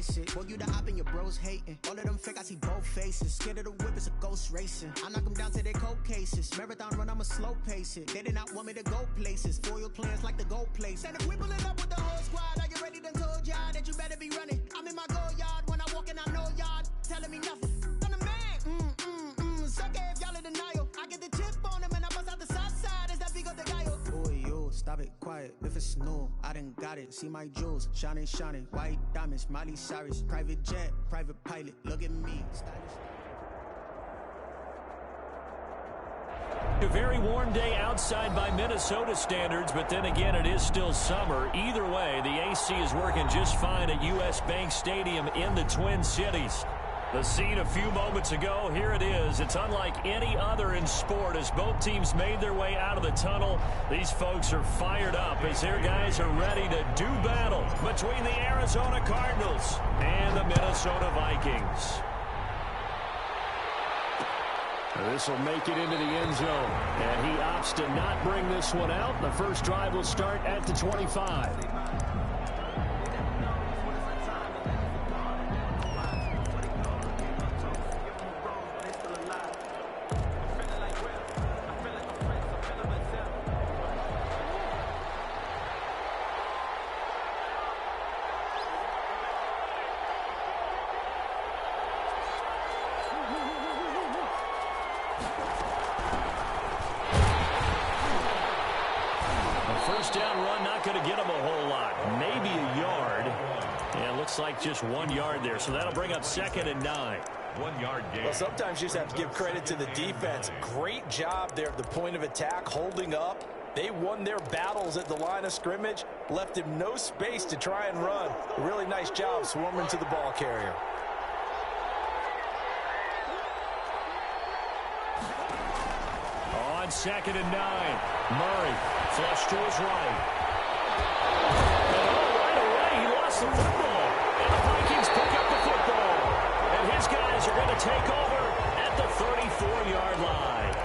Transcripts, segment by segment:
face it. Boy, you the op and your bros hating. All of them fake, I see both faces. Scared of the whip, it's a ghost racing. I knock them down to their cold cases. Marathon run, I'ma slow pace it. They did not want me to go places. Foil plans like the gold place. And if we pulling up with the whole squad, are you ready? Done told y'all that you better be running. I'm in my go yard when I walk in, I know y'all telling me nothing. I'm the man. Suck it if y'all in denial. I get the chip on him and I bust out the south side. Is that Vigo the guy? Boy, yo, stop it, quiet. If it's new, I done got it. See my jewels, shining, shining. White diamonds, Miley Cyrus. Private jet, private pilot. Look at me, stylish. A very warm day outside by Minnesota standards, but then again, it is still summer. Either way, the AC is working just fine at U.S. Bank Stadium in the Twin Cities. The scene a few moments ago, here it is. It's unlike any other in sport as both teams made their way out of the tunnel. These folks are fired up as their guys are ready to do battle between the Arizona Cardinals and the Minnesota Vikings. This will make it into the end zone, and he opts to not bring this one out. The first drive will start at the 25. First down run, not going to get him a whole lot. Maybe a yard. And it looks like just 1 yard there. So that'll bring up 2nd and 9. 1 yard gain. Well, sometimes you just have to give credit to the defense. Great job there at the point of attack, holding up. They won their battles at the line of scrimmage, left him no space to try and run. A really nice job swarming to the ball carrier. On 2nd and 9, Murray flush to his right. And right away, he lost the football. And the Vikings pick up the football. And his guys are going to take over at the 34-yard line.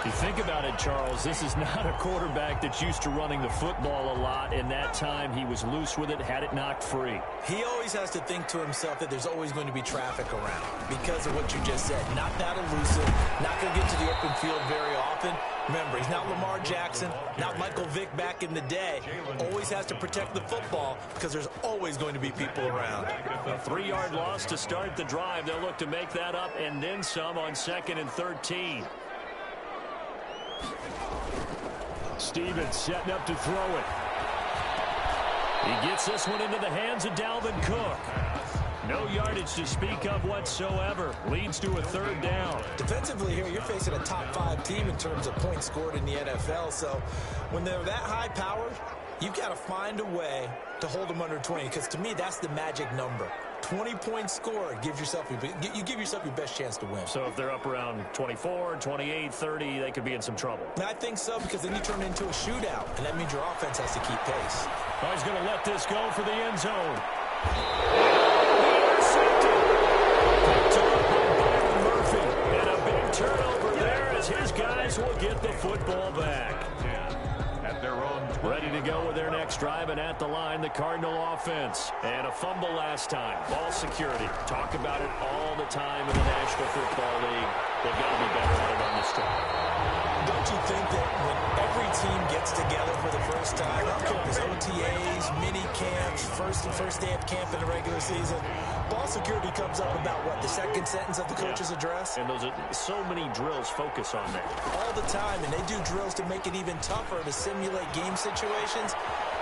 You think about it, Charles, this is not a quarterback that's used to running the football a lot. In that time, he was loose with it, had it knocked free. He always has to think to himself that there's always going to be traffic around because of what you just said. Not that elusive, not going to get to the open field very often. Remember, he's not Lamar Jackson, not Michael Vick back in the day. Always has to protect the football because there's always going to be people around. A 3-yard loss to start the drive. They'll look to make that up and then some on 2nd and 13. Stevens setting up to throw it. He gets this one into the hands of Dalvin Cook. No yardage to speak of whatsoever. Leads to a 3rd down. Defensively here, you're facing a top-5 team in terms of points scored in the NFL. So when they're that high-powered, you've got to find a way to hold them under 20. Because to me, that's the magic number. 20 points scored gives yourself you give yourself your best chance to win. So if they're up around 24, 28, 30, they could be in some trouble. And I think so, because then you turn it into a shootout, and that means your offense has to keep pace. Oh, he's going to let this go for the end zone. Murphy, and a big turnover there as his guys will get the football back. At their own 20. Ready to go with their next drive, and at the line, the Cardinal offense. And a fumble last time. Ball security. Talk about it all the time in the National Football League. They've got to be better at it on this drive. Don't you think that when every team gets together for the first time, I don't care if it's OTAs, mini camps, first day of camp in the regular season, ball security comes up about, what, the second sentence of the coach's address? And those are so many drills focus on that. All the time, and they do drills to make it even tougher to simulate game situations.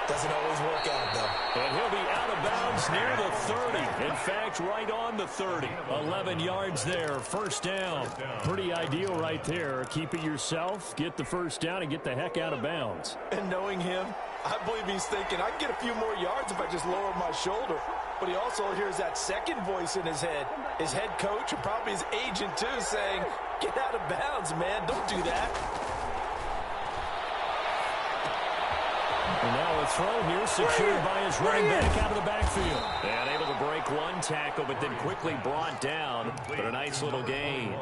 Doesn't always work out, though. And he'll be out of bounds near the 30. In fact, right on the 30. 11 yards there, 1st down. Pretty ideal right there. Keep it yourself, get the 1st down, and get the heck out of bounds. And knowing him, I believe he's thinking, I can get a few more yards if I just lower my shoulder. But he also hears that second voice in his head. His head coach, and probably his agent, too, saying, get out of bounds, man. Don't do that. And now a throw here secured by his running back out of the backfield. And able to break one tackle, but then quickly brought down. But a nice little gain.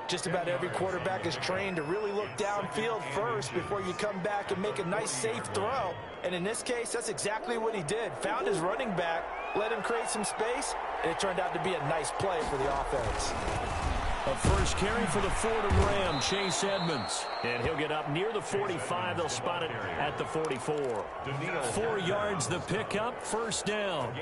Just about every quarterback is trained to really look downfield first before you come back and make a nice, safe throw. And in this case, that's exactly what he did. Found his running back, let him create some space, and it turned out to be a nice play for the offense. A first carry for the Fordham Ram, Chase Edmonds. And he'll get up near the 45. They'll spot it at the 44. 4 yards the pickup, first down.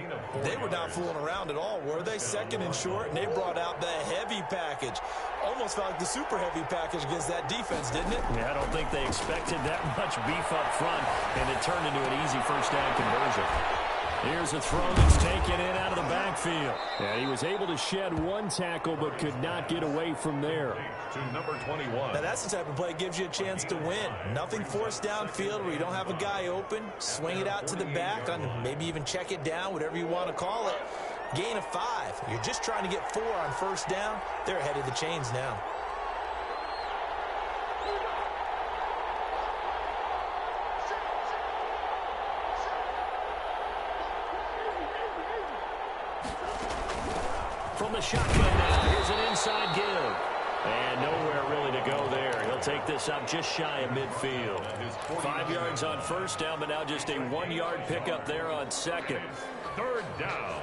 They were not fooling around at all, were they? Second and short, and they brought out the heavy package. Almost felt like the super heavy package against that defense, didn't it? Yeah, I don't think they expected that much beef up front, and it turned into an easy first down conversion. Here's a throw that's taken in out of the backfield. And he was able to shed one tackle but could not get away from there. To number 21. Now that's the type of play that gives you a chance to win. Nothing forced downfield where you don't have a guy open. Swing it out to the back, on maybe even check it down, whatever you want to call it. Gain of 5. You're just trying to get 4 on first down. They're ahead of the chains now. From the shotgun now, here's an inside give. And nowhere really to go there. He'll take this up just shy of midfield. 5 yards on first down, but now just a 1-yard pickup there on second. Third down.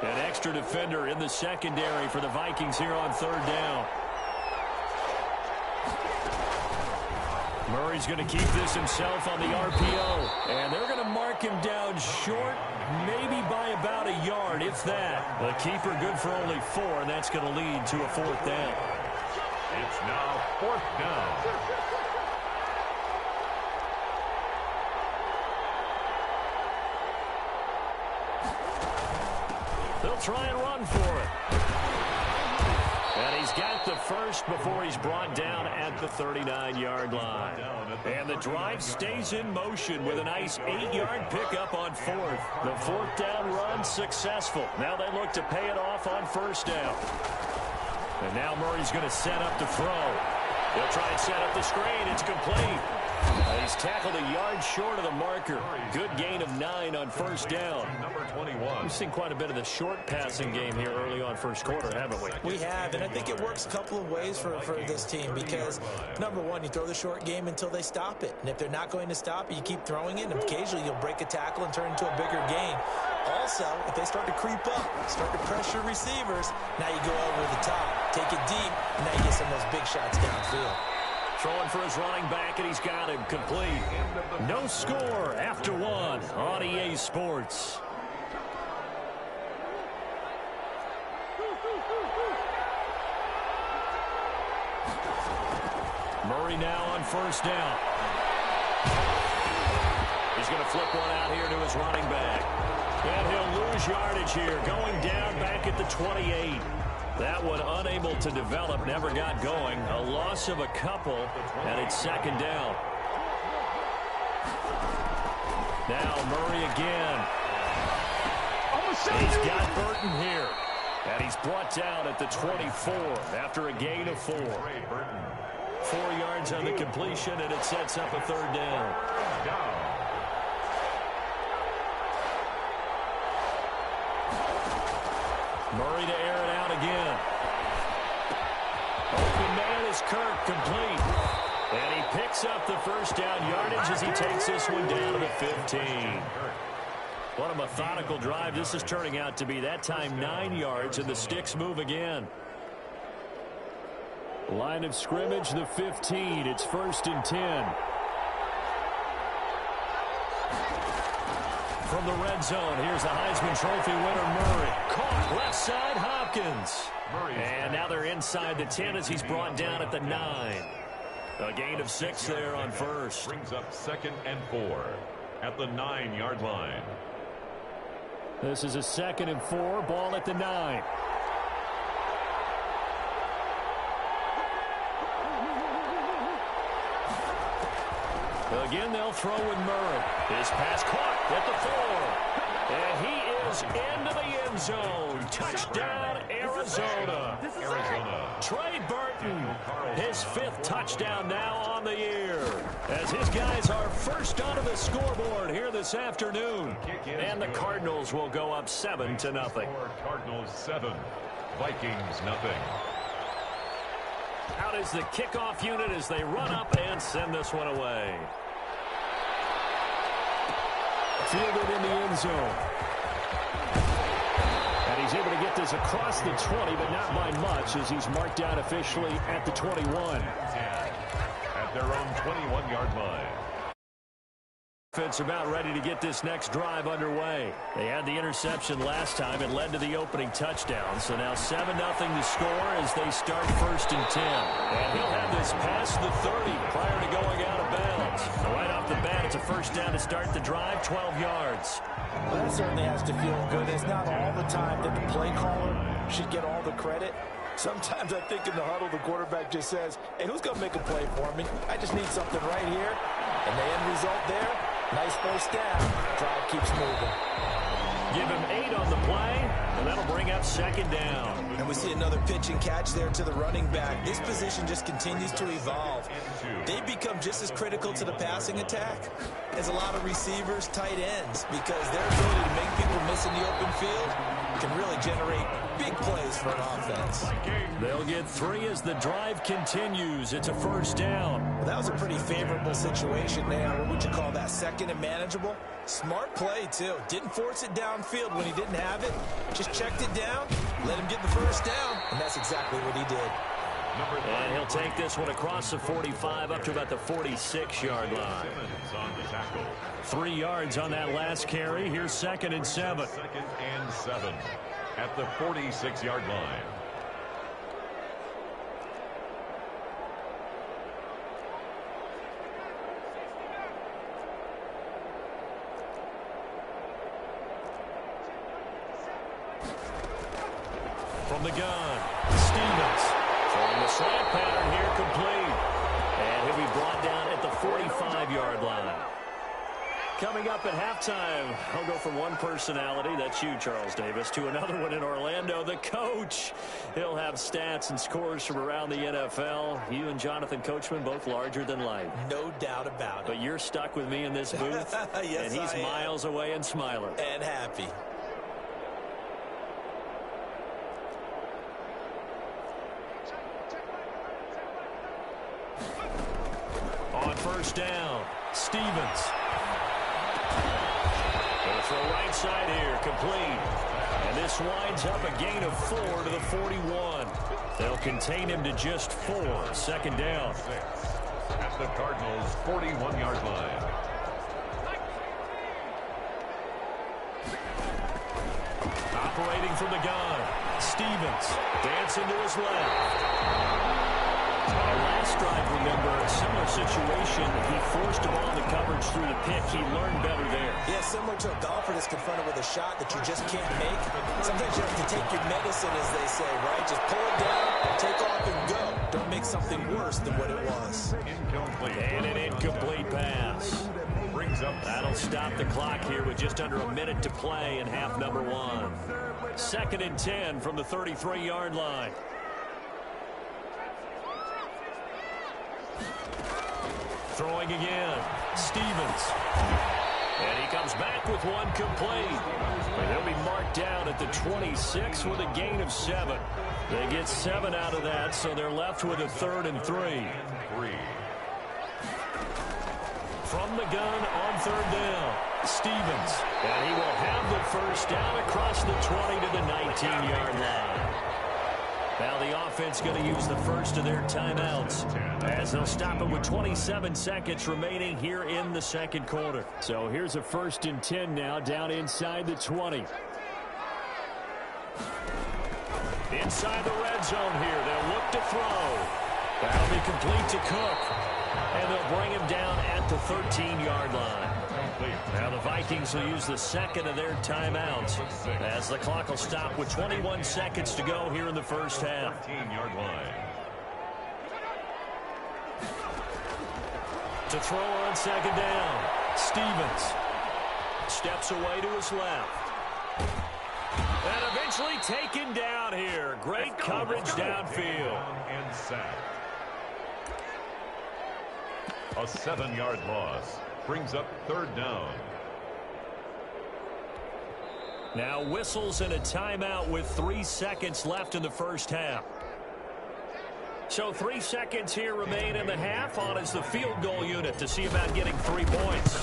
An extra defender in the secondary for the Vikings here on third down. Murray's going to keep this himself on the RPO. And they're going to mark him down short, maybe by about a yard, if that. The keeper good for only 4, and that's going to lead to a fourth down. It's now fourth down. They'll try and run for it. And he's got the first before he's brought down at the 39-yard line. And the drive stays in motion with a nice 8-yard pickup on fourth. The fourth down run successful. Now they look to pay it off on first down. And now Murray's going to set up to throw. He'll try and set up the screen. It's complete. He's tackled a yard short of the marker. Good gain of 9 on first down. Number 21. We've seen quite a bit of the short passing game here early on first quarter, haven't we? We have, and I think it works a couple of ways for this team because, number one, you throw the short game until they stop it. And if they're not going to stop it, you keep throwing it, and occasionally you'll break a tackle and turn into a bigger gain. Also, if they start to creep up, start to pressure receivers, now you go over the top, take it deep, and now you get some of those big shots downfield. Throwing for his running back, and he's got him complete. No score after 1 on EA Sports. Murray now on first down. He's going to flip one out here to his running back. And he'll lose yardage here, going down back at the 28. That one unable to develop, never got going. A loss of a couple, and it's second down. Now Murray again. He's got Burton here. And he's brought down at the 24 after a gain of 4. 4 yards on the completion, and it sets up a third down. Murray to air it out again. Open man is Kirk, complete. And he picks up the first down yardage as he takes this one down to the 15. What a methodical drive this is turning out to be. That time 9 yards, and the sticks move again. Line of scrimmage, the 15. It's 1st and 10. From the red zone, here's the Heisman Trophy winner, Murray. Caught left side, Hopkins. And now they're inside the 10 as he's brought down at the 9. A gain of 6 there on first. Brings up 2nd and 4 at the 9-yard line. This is a 2nd and 4, ball at the 9. Again, they'll throw with Murray. His pass caught at the 4. And he is into the end zone. Touchdown, Arizona. Arizona. Trey Burton, his 5th touchdown now on the year, as his guys are first onto the scoreboard here this afternoon. And the Cardinals will go up 7-0. Cardinals 7, Vikings nothing. Out is the kickoff unit as they run up and send this one away. Fielded in the end zone. And he's able to get this across the 20, but not by much, as he's marked out officially at the 21. At their own 21-yard line. Offense about ready to get this next drive underway. They had the interception last time. It led to the opening touchdown. So now 7-0 to score as they start 1st and 10. And he'll have this past the 30 prior to going out of bounds. Right off the bat, it's a first down to start the drive, 12 yards. Well, that certainly has to feel good. It's not all the time that the play caller should get all the credit. Sometimes I think in the huddle, the quarterback just says, hey, who's going to make a play for me? I just need something right here. And the end result there, nice first down. Drive keeps moving. Give him 8 on the play, and that'll bring up 2nd down. And we see another pitch and catch there to the running back. This position just continues to evolve. They become just as critical to the passing attack as a lot of receivers, tight ends, because their ability to make people miss in the open field can really generate big plays for an offense. They'll get 3 as the drive continues. It's a first down. Well, that was a pretty favorable situation there. What would you call that? 2nd and manageable? Smart play, too. Didn't force it downfield when he didn't have it. Just checked it down, let him get the first down, and that's exactly what he did. And he'll take this one across the 45 up to about the 46-yard line. 3 yards on that last carry. Here's 2nd and 7. 2nd and 7 at the 46-yard line. From the gun, Stevens. Throwing the slant pattern here complete. And he'll be brought down at the 45-yard line. Coming up at halftime, I'll go from one personality, that's you, Charles Davis, to another one in Orlando, the coach. He'll have stats and scores from around the NFL. You and Jonathan Coachman, both larger than life. No doubt about it. But you're stuck with me in this booth, yes, and he's miles away and smiling. And happy. On first down, Stevens. Going to throw right side here, complete. And this winds up a gain of 4 to the 41. They'll contain him to just 4. 2nd down. At the Cardinals' 41-yard line. Operating from the gun, Stevens. Dancing to his left. Last drive, remember, a similar situation. He forced a ball in the coverage through the pick. He learned better there. Yeah, similar to a golfer that's confronted with a shot that you just can't make. Sometimes you have to take your medicine, as they say, right? Just pull it down, take off, and go. Don't make something worse than what it was. And an incomplete pass. That'll stop the clock here with just under a minute to play in half number 1. 2nd and 10 from the 33-yard line. Throwing again, Stevens. And he comes back with one complete. And he'll be marked down at the 26 with a gain of 7. They get 7 out of that, so they're left with a 3rd and 3. From the gun on 3rd down, Stevens. And he will have the first down across the 20 to the 19-yard line. Now the offense going to use the first of their timeouts as they'll stop it with 27 seconds remaining here in the 2nd quarter. So here's a 1st and 10 now down inside the 20. Inside the red zone here. They'll look to throw. That'll be complete to Cook. And they'll bring him down at the 13-yard line. Now the Vikings will use the 2nd of their timeouts as the clock will stop with 21 seconds to go here in the first half. 13-yard line. To throw on 2nd down, Stevens steps away to his left. And eventually taken down here. Great coverage downfield. And sacked. A 7-yard loss brings up 3rd down. Now whistles and a timeout with 3 seconds left in the first half. So 3 seconds here remain in the half. On is the field goal unit to see about getting 3 points.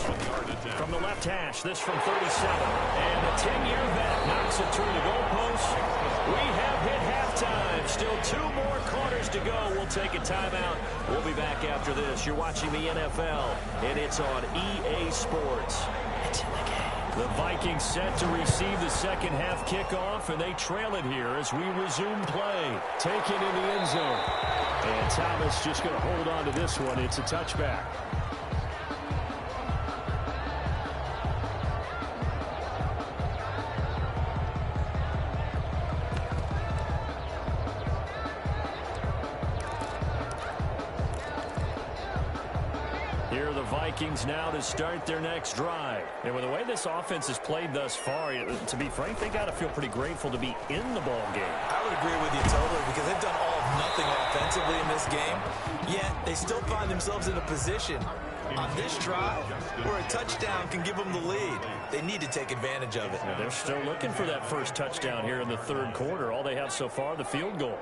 From the left hash, this from 37. And a 10-year vet knocks it through the goalpost. We have hit halftime. Still 2 more quarters to go. We'll take a timeout. We'll be back after this. You're watching the NFL, and it's on EA Sports. It's in the game. The Vikings set to receive the second half kickoff, and they trail it here as we resume play. Taken in the end zone. And Thomas just going to hold on to this one. It's a touchback. Here are the Vikings now to start their next drive. And with the way this offense has played thus far, to be frank, they got to feel pretty grateful to be in the ball game. I would agree with you totally because they've done all of nothing offensively in this game, yet they still find themselves in a position on this drive where a touchdown can give them the lead. They need to take advantage of it. Now they're still looking for that first touchdown here in the 3rd quarter. All they have so far, the field goal.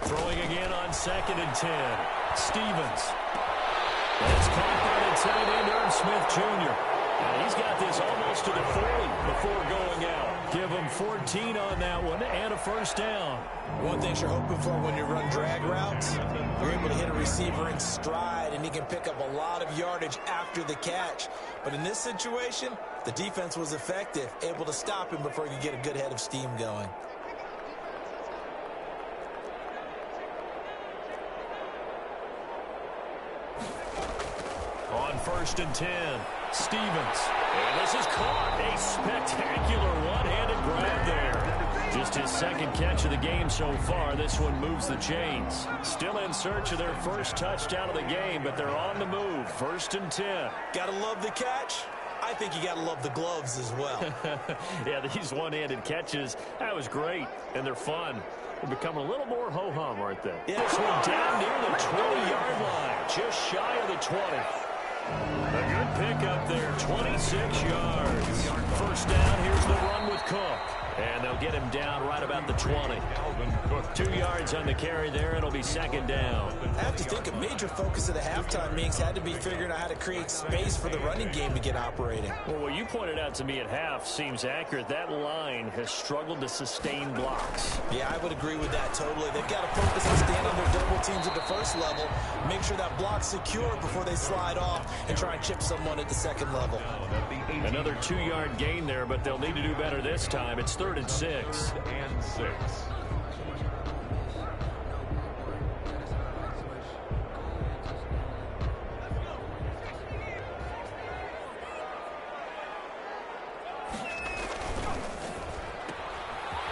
Throwing again on 2nd and 10. Stevens. It's caught by the tight end, Irv Smith Jr. And he's got this almost to the 40 before going out. Give him 14 on that one and a first down. One thing you're hoping for when you run drag routes, you're able to hit a receiver in stride, and he can pick up a lot of yardage after the catch. But in this situation, the defense was effective, able to stop him before he could get a good head of steam going. On 1st and 10, Stevens. And this is caught. A spectacular one-handed grab there. Just his 2nd catch of the game so far. This one moves the chains. Still in search of their first touchdown of the game, but they're on the move. 1st and 10. Gotta love the catch. I think you gotta love the gloves as well. Yeah, these one-handed catches, that was great, and they're fun. They're becoming a little more ho-hum, aren't they? Yeah. This one down near the 20-yard line, just shy of the 20. A good pickup there, 26 yards. First down, here's the run with Cook. And they'll get him down right about the 20. 2 yards on the carry there. It'll be 2nd down. I have to think a major focus of the halftime meetings had to be figuring out how to create space for the running game to get operating. Well, what you pointed out to me at half seems accurate. That line has struggled to sustain blocks. Yeah, I would agree with that totally. They've got to focus on staying on their double teams at the first level, make sure that block's secure before they slide off and try and chip someone at the 2nd level. Another 2-yard gain there, but they'll need to do better this time. It's 3rd and 6.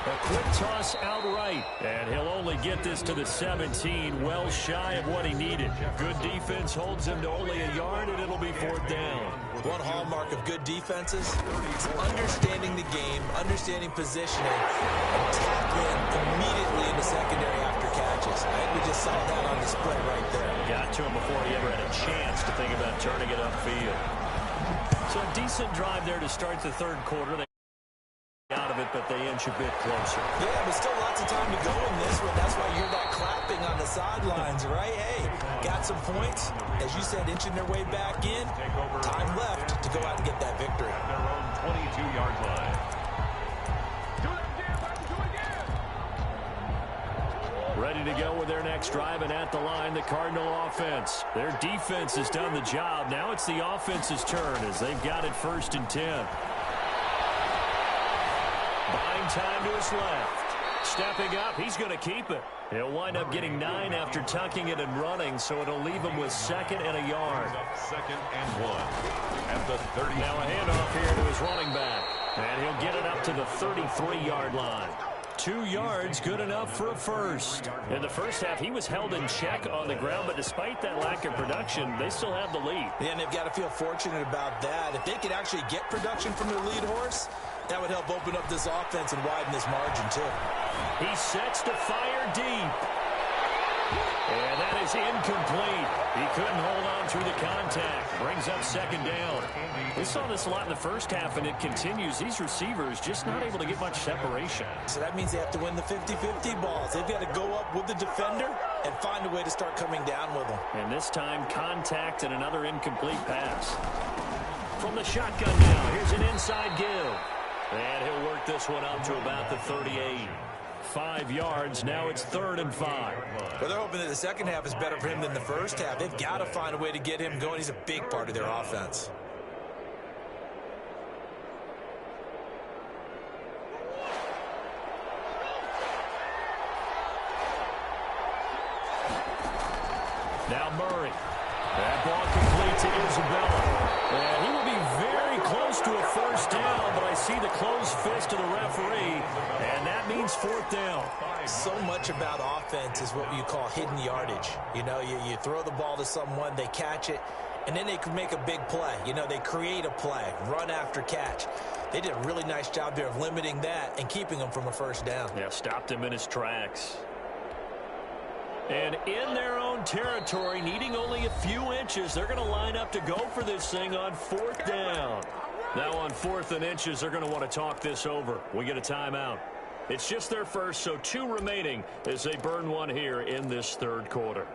A quick toss outright, and he'll only get this to the 17, well shy of what he needed. Good defense holds him to only a yard, and it'll be 4th down. One hallmark of good defenses is understanding the game, understanding positioning, and tackling immediately in the secondary after catches. I think we just saw that on display right there. Got to him before he ever had a chance to think about turning it upfield. So a decent drive there to start the 3rd quarter. They out of it, but they inch a bit closer. Yeah, but still lots of time to go in this one. That's why you're that clapping on the sidelines, right? Hey, got some points. As you said, inching their way back in. Time left to go out and get that victory. At their own 22-yard line. Ready to go with their next drive, and at the line, the Cardinal offense. Their defense has done the job. Now it's the offense's turn as they've got it 1st and 10. Buying time to his left. Stepping up, he's going to keep it. He'll wind up getting 9 after tucking it and running, so it'll leave him with 2nd and a yard. 2nd and 1 at the 30. Now a handoff here to his running back, and he'll get it up to the 33-yard line. 2 yards, good enough for a first. In the first half, he was held in check on the ground, but despite that lack of production, they still have the lead. Yeah, and they've got to feel fortunate about that. If they could actually get production from their lead horse, that would help open up this offense and widen this margin, too. He sets to fire deep. And that is incomplete. He couldn't hold on through the contact. Brings up second down. We saw this a lot in the first half, and it continues. These receivers just not able to get much separation. So that means they have to win the 50-50 balls. They've got to go up with the defender and find a way to start coming down with them. And this time, contact and another incomplete pass. From the shotgun now, here's an inside give. And he'll work this one out to about the 38. 5 yards. Now it's 3rd and 5. Well, they're hoping that the second half is better for him than the first half. They've got to find a way to get him going. He's a big part of their offense. Now Murray. That ball complete to Isabella. And he will be very close to a first down, but I see the closed fist of the referee, and that means 4th down. So much about offense is what you call hidden yardage. You know, you throw the ball to someone, they catch it, and then they can make a big play. You know, they create a play, run after catch. They did a really nice job there of limiting that and keeping him from a first down. Yeah, stopped him in his tracks. And in their own territory, needing only a few inches, they're going to line up to go for this thing on 4th down. Now on 4th and inches, they're going to want to talk this over. We get a timeout. It's just their first, so 2 remaining as they burn one here in this 3rd quarter.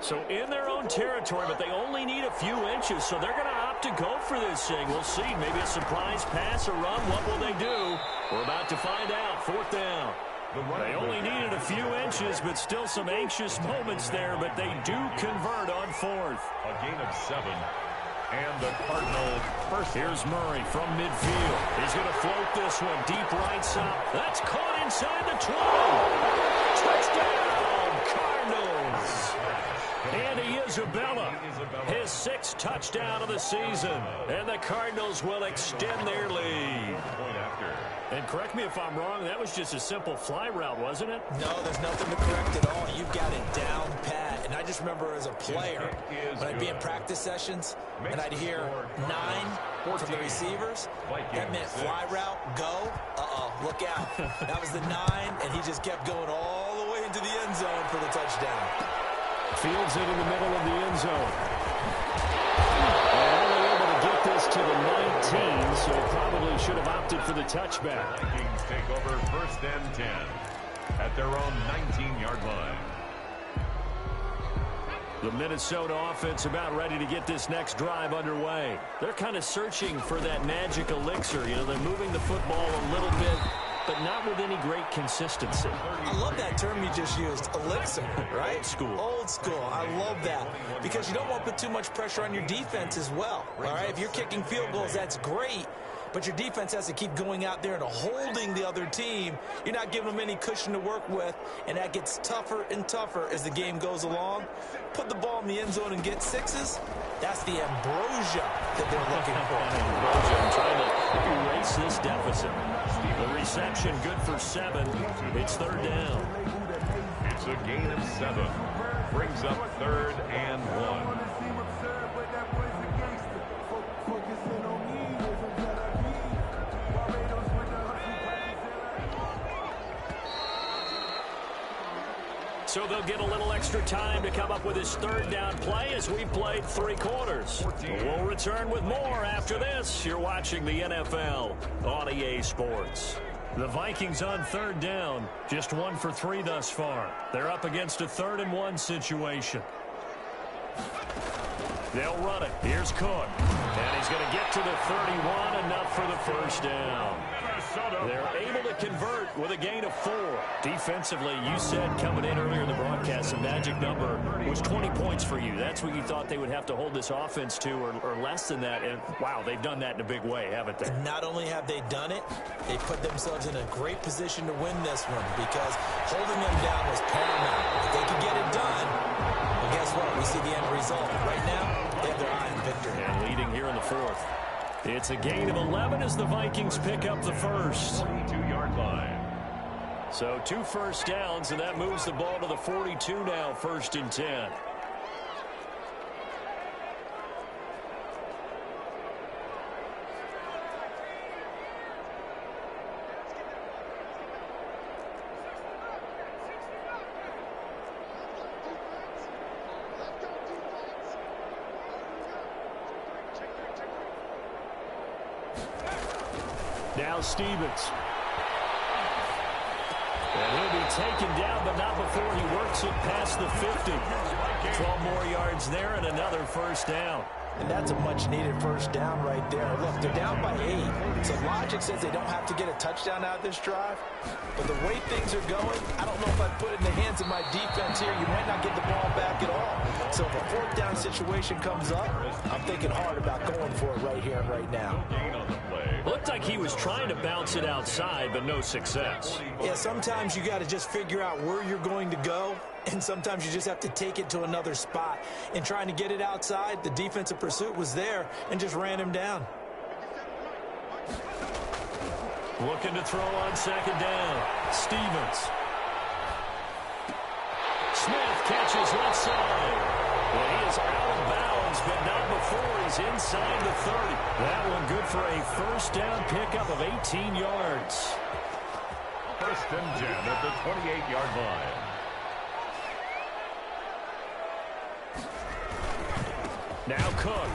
So in their own territory, but they only need a few inches, so they're going to opt to go for this thing. We'll see. Maybe a surprise pass, a run. What will they do? We're about to find out. 4th down. They only needed a few inches, but still some anxious moments there, but they do convert on 4th. A gain of 7. And the Cardinals first. Here's Murray from midfield. He's going to float this one deep right side. That's caught inside the 20. Touchdown, Cardinals. Andy Isabella, his 6th touchdown of the season. And the Cardinals will extend their lead. And correct me if I'm wrong, that was just a simple fly route, wasn't it? No, there's nothing to correct at all. You've got it down pat. And I just remember as a player, when I'd be in practice sessions, and I'd hear 9 from the receivers, that meant fly route, go, look out. That was the 9, and he just kept going all the way into the end zone for the touchdown. Fields it in the middle of the end zone. And only able to get this to the 19, so probably should have opted for the touchback. Vikings take over 1st and 10 at their own 19-yard line. The Minnesota offense about ready to get this next drive underway. They're kind of searching for that magic elixir. You know, they're moving the football a little bit, but not with any great consistency. I love that term you just used, elixir, right? Old school. Old school. I love that because you don't want to put too much pressure on your defense as well, all right? If you're kicking field goals, that's great, but your defense has to keep going out there and holding the other team. You're not giving them any cushion to work with, and that gets tougher and tougher as the game goes along. Put the ball in the end zone and get 6s. That's the ambrosia that they're looking for. Ambrosia trying to erase this deficit. The reception good for 7. It's 3rd down. It's a gain of 7. Brings up 3rd and 1. So they'll get a little extra time to come up with his 3rd down play as we've played 3 quarters. We'll return with more after this. You're watching the NFL on EA Sports. The Vikings on 3rd down, just 1 for 3 thus far. They're up against a 3rd and 1 situation. They'll run it. Here's Cook. And he's going to get to the 31, enough for the first down. They're able to convert with a gain of 4. Defensively, you said coming in earlier in the broadcast, the magic number was 20 points for you. That's what you thought they would have to hold this offense to, or less than that. And, wow, they've done that in a big way, haven't they? Not only have they done it, they put themselves in a great position to win this one because holding them down was paramount. If they could get it done, well, guess what? We see the end result. Right now, they have their eye on victory. And leading here in the 4th. It's a gain of 11 as the Vikings pick up the first. 22-yard line. So 2 first downs, and that moves the ball to the 42 now, 1st and 10. Now Stevens. And he'll be taken down, but not before he works it past the 50. 12 more yards there and another first down. And that's a much-needed first down right there. Look, they're down by 8. So logic says they don't have to get a touchdown out of this drive. But the way things are going, I don't know if I'd put it in the hands of my defense here. You might not get the ball back at all. So if a 4th down situation comes up, I'm thinking hard about going for it right here and right now. Looked like he was trying to bounce it outside, but no success. Yeah, sometimes you got to just figure out where you're going to go, and sometimes you just have to take it to another spot. In trying to get it outside, the defensive pursuit was there and just ran him down. Looking to throw on 2nd down. Stevens. Smith catches left side. Well, he is out of bounds, but not before he's inside the 30. That one good for a first down pickup of 18 yards. 1st and 10 at the 28-yard line. Now Cook.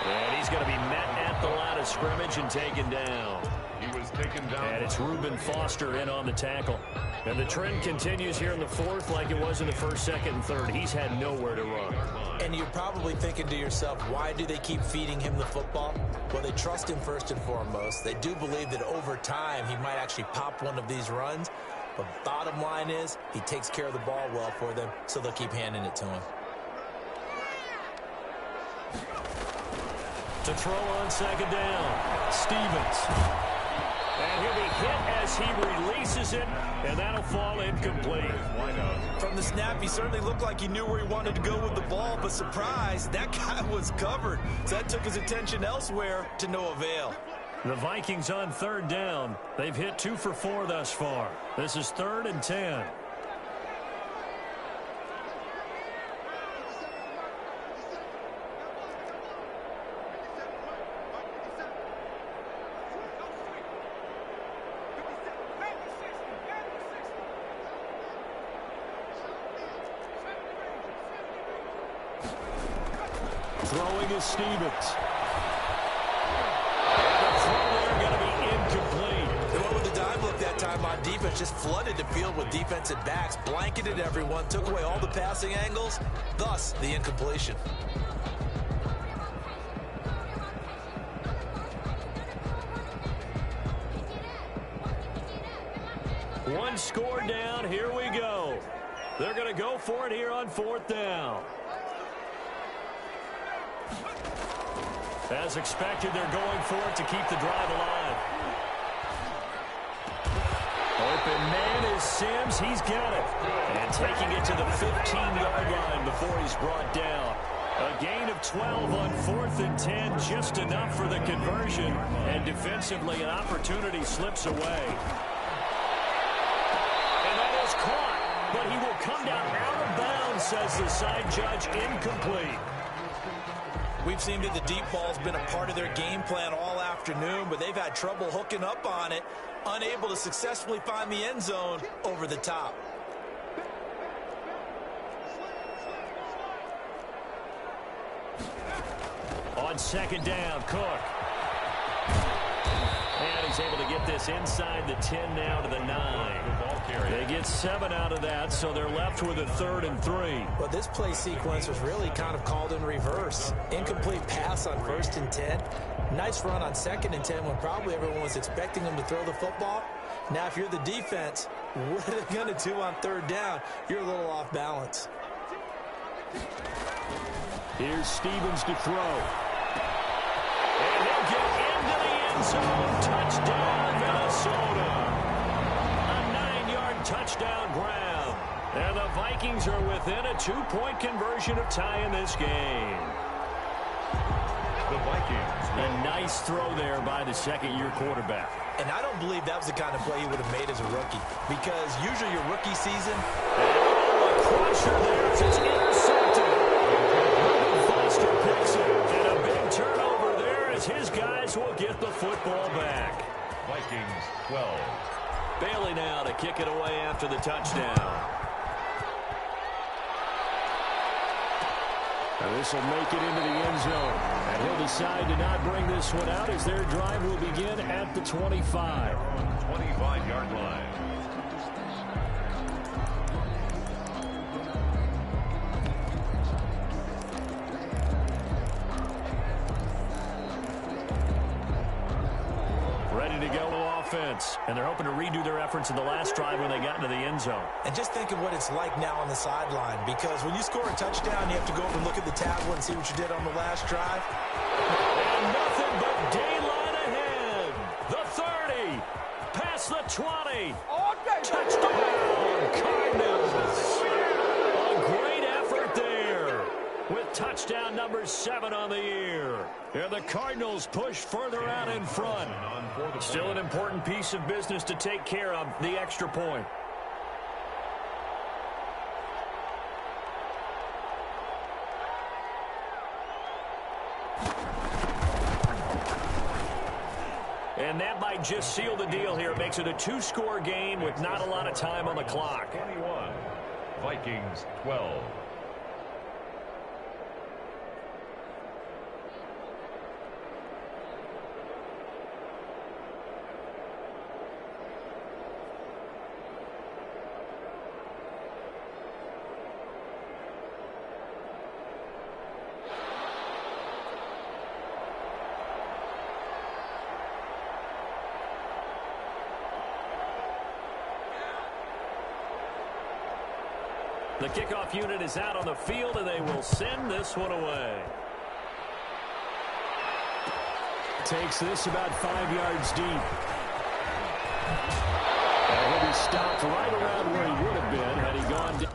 And he's going to be met at the line of scrimmage and taken down. He was taken down. And it's Reuben Foster in on the tackle. And the trend continues here in the 4th like it was in the 1st, 2nd, and 3rd. He's had nowhere to run. And you're probably thinking to yourself, why do they keep feeding him the football? Well, they trust him first and foremost. They do believe that over time he might actually pop one of these runs. But bottom line is he takes care of the ball well for them, so they'll keep handing it to him. To throw on 2nd down, Stevens. And he'll be hit as he releases it, and that'll fall incomplete. From the snap, he certainly looked like he knew where he wanted to go with the ball, but surprise, that guy was covered. So that took his attention elsewhere to no avail. The Vikings on 3rd down. They've hit 2 for 4 thus far. This is 3rd and 10. Throwing is Stevens. And the throw there going to be incomplete. They went with the dime look that time on defense, just flooded the field with defensive backs, blanketed everyone, took away all the passing angles, thus the incompletion. One score down. Here we go. They're going to go for it here on 4th down. As expected, they're going for it to keep the drive alive. Open man is Sims. He's got it. And taking it to the 15-yard line before he's brought down. A gain of 12 on 4th and 10, just enough for the conversion. And defensively, an opportunity slips away. And that is caught. But he will come down out of bounds, says the side judge, incomplete. We've seen that the deep ball's been a part of their game plan all afternoon, but they've had trouble hooking up on it, unable to successfully find the end zone over the top. On 2nd down, Cook. And he's able to get this inside the 10 now to the 9. They get 7 out of that, so they're left with a 3rd and 3. Well, this play sequence was really kind of called in reverse. Incomplete pass on 1st and 10. Nice run on 2nd and 10 when probably everyone was expecting him to throw the football. Now, if you're the defense, what are they going to do on 3rd down? You're a little off balance. Here's Stevens to throw. And he'll get into the end zone. Touchdown, Minnesota. Touchdown ground. And the Vikings are within a 2-point conversion of tying this game. The Vikings. A nice throw there by the 2nd-year quarterback. And I don't believe that was the kind of play he would have made as a rookie. because usually your rookie season. A crusher there as it's intercepted. Foster picks it, and a big turnover there as his guys will get the football back. Vikings 12. Bailey now to kick it away after the touchdown. And this will make it into the end zone. And he'll decide to not bring this one out as their drive will begin at the 25. 25-yard line. Ready to go offense. And they're hoping to redo their efforts in the last drive when they got into the end zone. And just think of what it's like now on the sideline, because when you score a touchdown, you have to go over and look at the tablet and see what you did on the last drive. And nothing but daylight ahead. The 30. Past the 20. Touchdown, Cardinals. A great effort there with touchdown number 7 on the year. And the Cardinals push further out in front. Still an important piece of business to take care of, the extra point. And that might just seal the deal here. It makes it a 2-score game with not a lot of time on the clock. 21. Vikings 12. The kickoff unit is out on the field, and they will send this one away. Takes this about 5 yards deep. And he'll be stopped right around where he would have been had he gone down.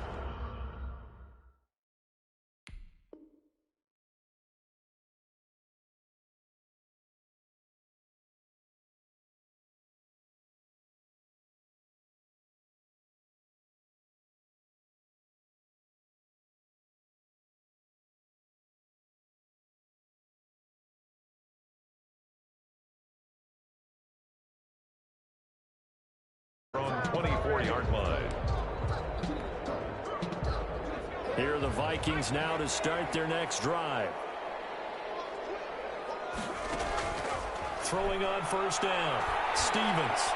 From 24-yard line. Here are the Vikings now to start their next drive. Throwing on first down. Stevens.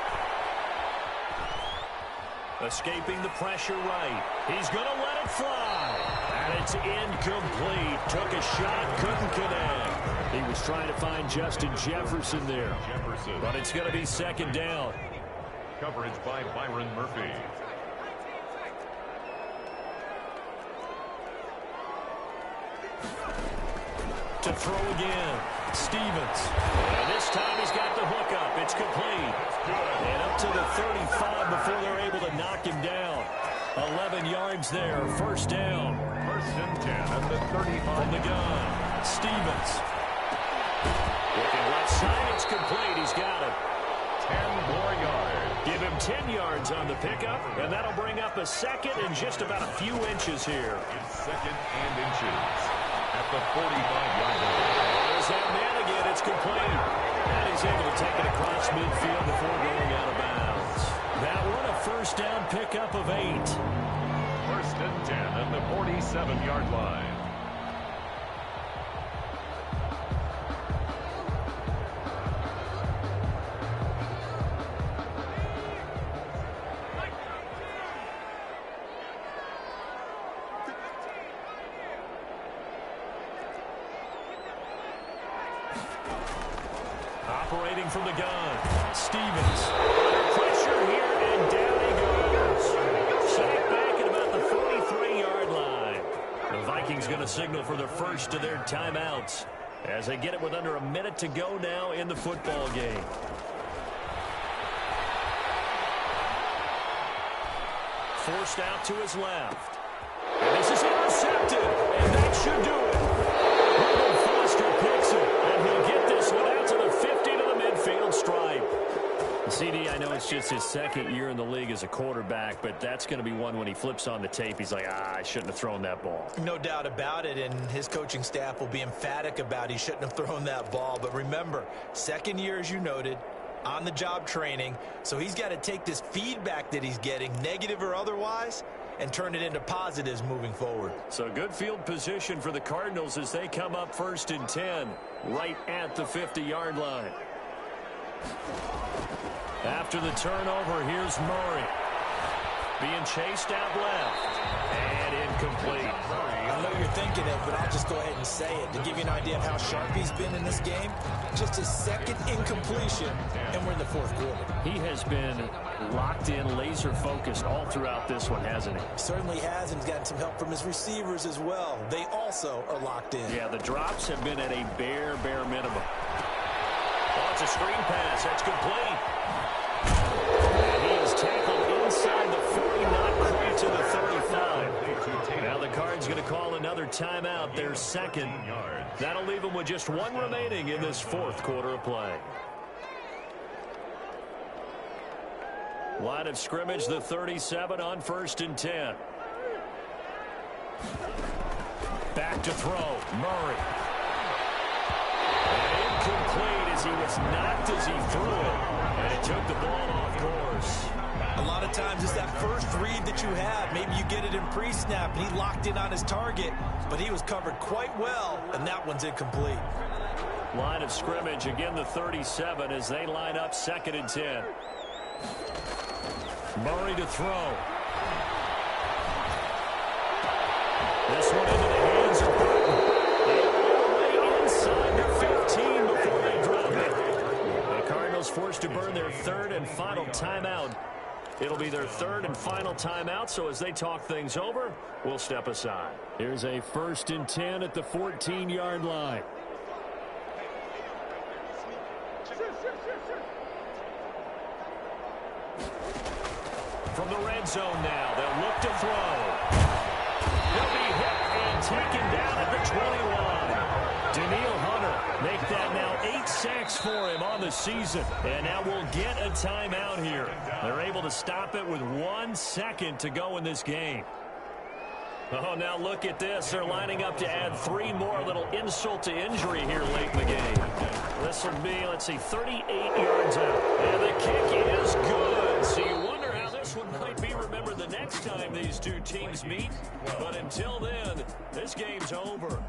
Escaping the pressure right. He's going to let it fly. And it's incomplete. Took a shot, couldn't connect. He was trying to find Justin Jefferson there. But it's going to be second down. Coverage by Byron Murphy. To throw again. Stevens. And this time he's got the hookup. It's complete. And up to the 35 before they're able to knock him down. 11 yards there. First down. First and 10 at the 35. From the gun. Stevens. Looking left side. It's complete. He's got it. 10 more yards. Give him 10 yards on the pickup, and that'll bring up a second and just about a few inches here. It's second and inches at the 45-yard line. There's that man again. It's complete. And he's able to take it across midfield before going out of bounds. That one a first down pickup of 8. First and 10 at the 47-yard line. Operating from the gun. Stevens. Pressure here, and down he goes. Sacked back at about the 43-yard line. The Vikings going to signal for the first of their timeouts as they get it with under a minute to go now in the football game. Forced out to his left. And this is intercepted, and that should do it. Foster picks it, and he'll get this one out to the 50 to the midfield stripe. CD, I know it's just his second year in the league as a quarterback, but that's going to be one when he flips on the tape, he's like, I shouldn't have thrown that ball. No doubt about it, and his coaching staff will be emphatic about he shouldn't have thrown that ball. But remember, second year, as you noted, on-the-job training, so he's got to take this feedback that he's getting, negative or otherwise, and turn it into positives moving forward. So good field position for the Cardinals as they come up 1st and 10, right at the 50-yard line. After the turnover, here's Murray. Being chased out left. And incomplete. I know you're thinking it, but I'll just go ahead and say it. To give you an idea of how sharp he's been in this game, just his second incompletion, and we're in the fourth quarter. He has been locked in, laser-focused all throughout this one, hasn't he? Certainly has, and he's gotten some help from his receivers as well. They also are locked in. Yeah, the drops have been at a bare minimum. Oh, it's a screen pass. That's complete. And he is tackled inside the 40, not quite to the 35. Now the Cards going to call another timeout, their second. That'll leave them with just one remaining in this fourth quarter of play. Line of scrimmage, the 37 on 1st and 10. Back to throw, Murray. Incomplete as he was knocked as he threw it, and it took the ball off course. A lot of times it's that first read that you have. Maybe you get it in pre-snap, and he locked in on his target, but he was covered quite well, and that one's incomplete. Line of scrimmage, again the 37 as they line up 2nd and 10. Murray to throw. This one into the hands of Burton. Inside the 15 before they drop it. The Cardinals forced to burn their third and final timeout. It'll be their third and final timeout, so as they talk things over, we'll step aside. Here's a 1st and 10 at the 14-yard line. From the red zone now, they'll look to throw. He'll be hit and taken down at the 21. Daniil Hunter make that now 8 sacks for him on the season. And now we'll get a timeout here. They're able to stop it with 1 second to go in this game. Oh, now look at this. They're lining up to add 3 more. A little insult to injury here late in the game. This will be, let's see, 38 yards out. And the kick is good. So you wonder how this one might be remembered the next time these two teams meet. But until then, this game's over.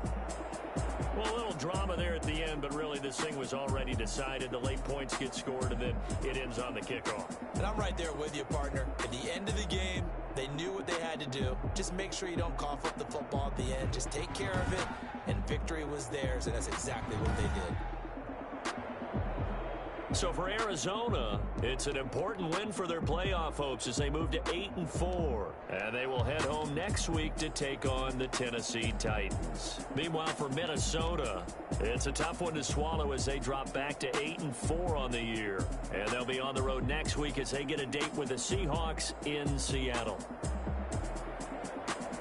Well, a little drama there at the end, but really this thing was already decided. The late points get scored, and then it ends on the kickoff. And I'm right there with you, partner. At the end of the game, they knew what they had to do. Just make sure you don't cough up the football at the end. Just take care of it, and victory was theirs, and that's exactly what they did. So for Arizona, it's an important win for their playoff hopes as they move to 8-4. And they will head home next week to take on the Tennessee Titans. Meanwhile, for Minnesota, it's a tough one to swallow as they drop back to 8-4 on the year. And they'll be on the road next week as they get a date with the Seahawks in Seattle.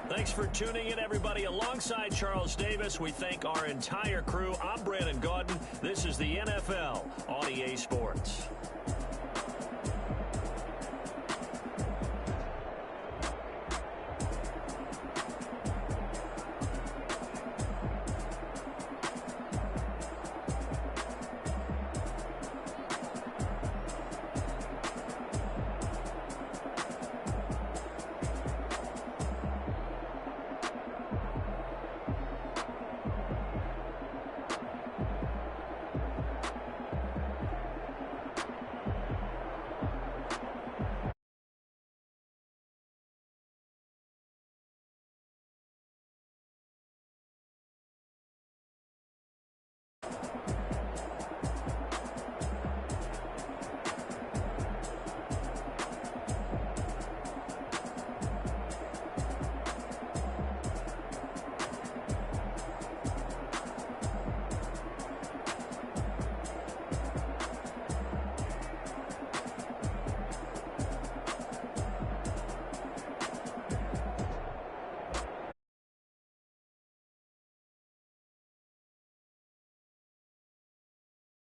Thanks for tuning in, everybody. Alongside Charles Davis, we thank our entire crew. I'm Brandon Gaudin. This is the NFL on EA Sports.